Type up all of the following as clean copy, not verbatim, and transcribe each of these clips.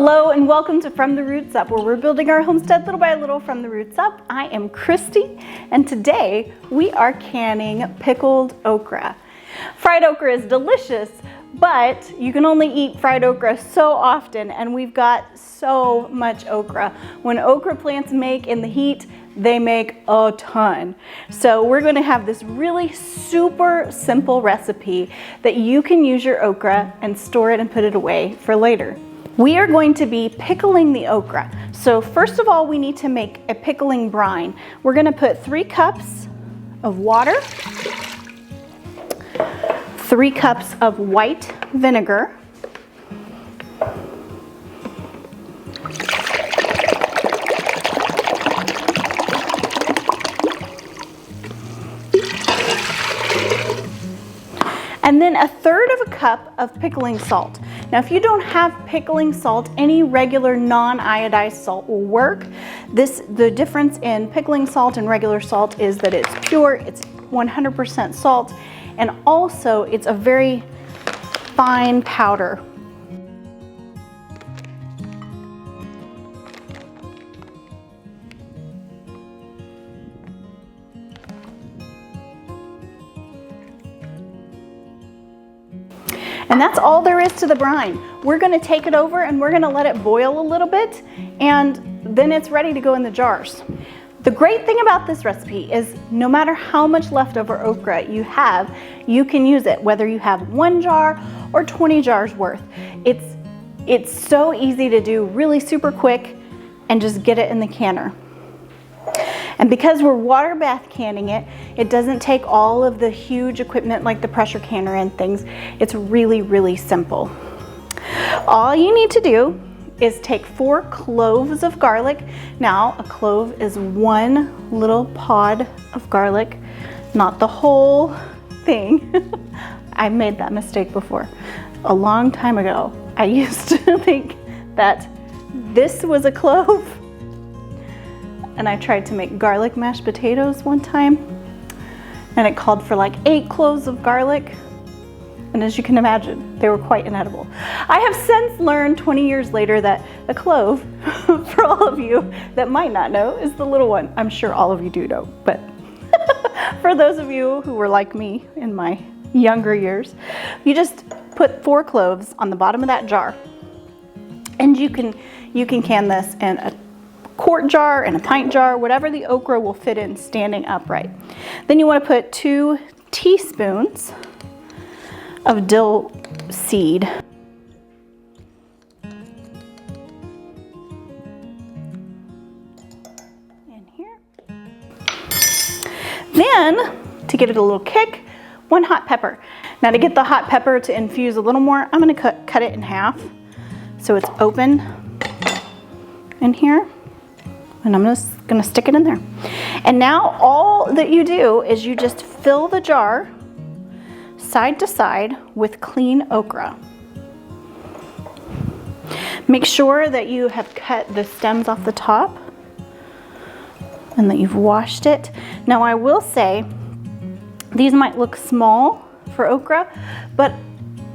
Hello and welcome to From the Roots Up, where we're building our homestead little by little from the roots up. I am Kristy, and today we are canning pickled okra. Fried okra is delicious, but you can only eat fried okra so often, and we've got so much okra. When okra plants make in the heat, they make a ton. So we're going to have this really super simple recipe that you can use your okra and store it and put it away for later. We are going to be pickling the okra. So first of all, we need to make a pickling brine. We're going to put 3 cups of water, 3 cups of white vinegar, and then 1/3 of a cup of pickling salt. Now, if you don't have pickling salt, any regular non-iodized salt will work. The difference in pickling salt and regular salt is that it's pure, it's 100% salt, and also it's a very fine powder. And that's all there is to the brine. We're gonna take it over and we're gonna let it boil a little bit, and then it's ready to go in the jars. The great thing about this recipe is no matter how much leftover okra you have, you can use it, whether you have 1 jar or 20 jars worth. It's so easy to do, really super quick, and just get it in the canner. And because we're water bath canning it, it doesn't take all of the huge equipment like the pressure canner and things. It's really, really simple. All you need to do is take 4 cloves of garlic. Now, a clove is 1 little pod of garlic, not the whole thing. I made that mistake before. A long time ago, I used to think that this was a clove. And I tried to make garlic mashed potatoes one time, and it called for like 8 cloves of garlic. And as you can imagine, they were quite inedible. I have since learned 20 years later that a clove, for all of you that might not know, is the little one. I'm sure all of you do know, but for those of you who were like me in my younger years, you just put 4 cloves on the bottom of that jar. And you can can this in a quart jar and a pint jar, whatever the okra will fit in standing upright. Then you want to put 2 teaspoons of dill seed. In here. Then, to give it a little kick, 1 hot pepper. Now, to get the hot pepper to infuse a little more, I'm going to cut it in half so it's open in here. And I'm just gonna stick it in there. And now all that you do is you just fill the jar side to side with clean okra. Make sure that you have cut the stems off the top and that you've washed it. Now, I will say these might look small for okra, but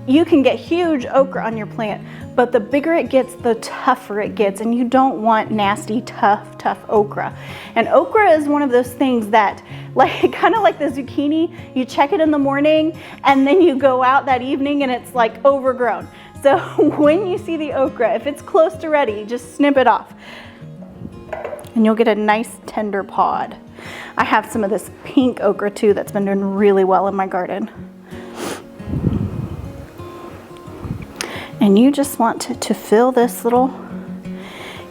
you can get huge okra on your plant, but the bigger it gets, the tougher it gets, and you don't want nasty, tough okra. And okra is one of those things that, like, kind of like the zucchini, you check it in the morning, and then you go out that evening and it's like overgrown. So when you see the okra, if it's close to ready, just snip it off, and you'll get a nice tender pod. I have some of this pink okra too that's been doing really well in my garden. And you just want to fill this little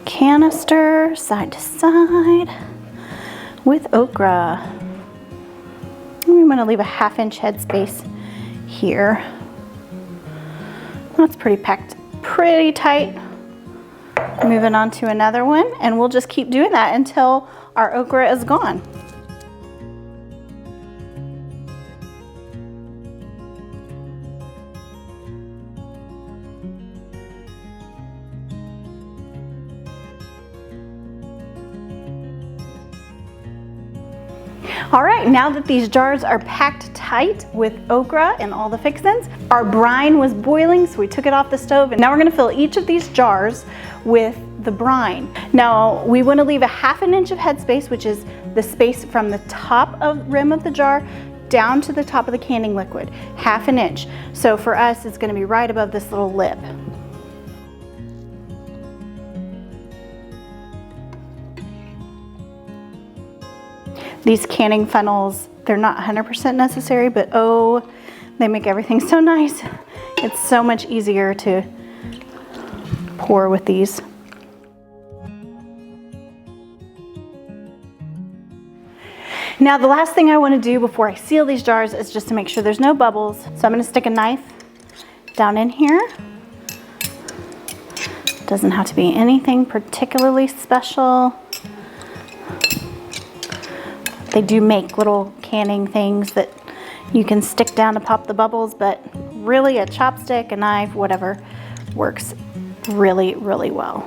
canister side to side with okra. And we want to leave a 1/2 inch headspace here. That's pretty packed, pretty tight. Moving on to another one, and we'll just keep doing that until our okra is gone. All right, now that these jars are packed tight with okra and all the fixins, our brine was boiling, so we took it off the stove, and now we're gonna fill each of these jars with the brine. Now, we wanna leave a 1/2 inch of headspace, which is the space from the top of rim of the jar down to the top of the canning liquid, 1/2 inch. So for us, it's gonna be right above this little lip. These canning funnels, they're not 100% necessary, but oh, they make everything so nice. It's so much easier to pour with these. Now, the last thing I want to do before I seal these jars is just to make sure there's no bubbles. So I'm going to stick a knife down in here. Doesn't have to be anything particularly special. They do make little canning things that you can stick down to pop the bubbles, but really a chopstick, a knife, whatever works really, really well.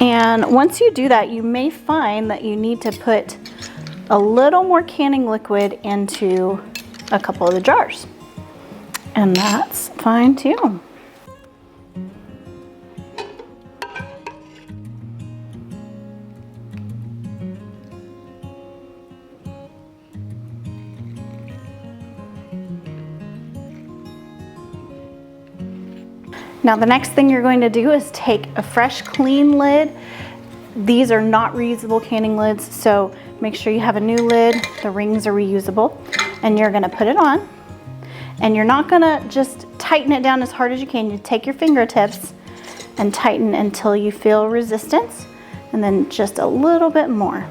And once you do that, you may find that you need to put a little more canning liquid into a couple of the jars. And that's fine too. Now the next thing you're going to do is take a fresh clean lid. These are not reusable canning lids, so make sure you have a new lid. The rings are reusable. And you're gonna put it on. And you're not gonna just tighten it down as hard as you can. You take your fingertips and tighten until you feel resistance, and then just a little bit more.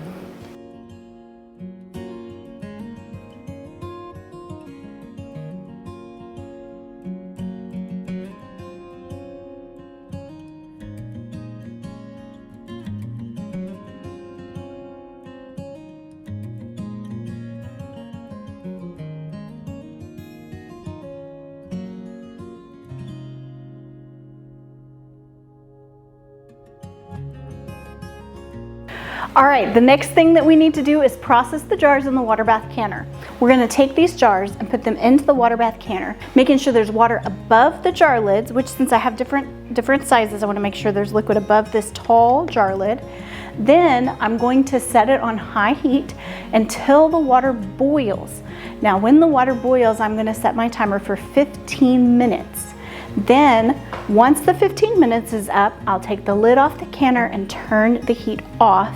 All right, the next thing that we need to do is process the jars in the water bath canner. We're gonna take these jars and put them into the water bath canner, making sure there's water above the jar lids, which since I have different sizes, I wanna make sure there's liquid above this tall jar lid. Then I'm going to set it on high heat until the water boils. Now, when the water boils, I'm gonna set my timer for 15 minutes. Then, once the 15 minutes is up, I'll take the lid off the canner and turn the heat off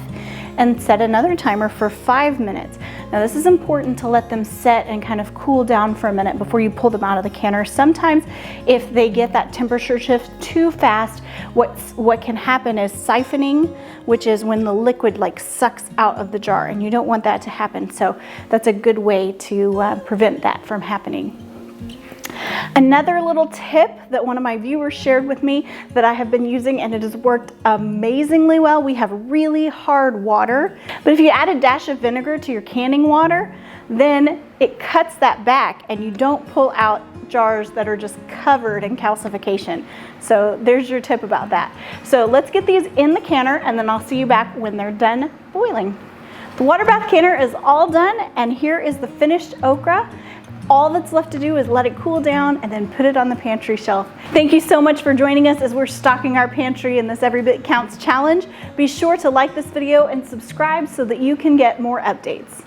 and set another timer for 5 minutes. Now this is important to let them set and kind of cool down for a minute before you pull them out of the canner. Sometimes if they get that temperature shift too fast, what can happen is siphoning, which is when the liquid like sucks out of the jar, and you don't want that to happen. So that's a good way to prevent that from happening. Another little tip that one of my viewers shared with me that I have been using, and it has worked amazingly well. We have really hard water, but if you add a dash of vinegar to your canning water, then it cuts that back and you don't pull out jars that are just covered in calcification. So there's your tip about that. So let's get these in the canner, and then I'll see you back when they're done boiling. The water bath canner is all done, and here is the finished okra. All that's left to do is let it cool down and then put it on the pantry shelf. Thank you so much for joining us as we're stocking our pantry in this Every Bit Counts challenge. Be sure to like this video and subscribe so that you can get more updates.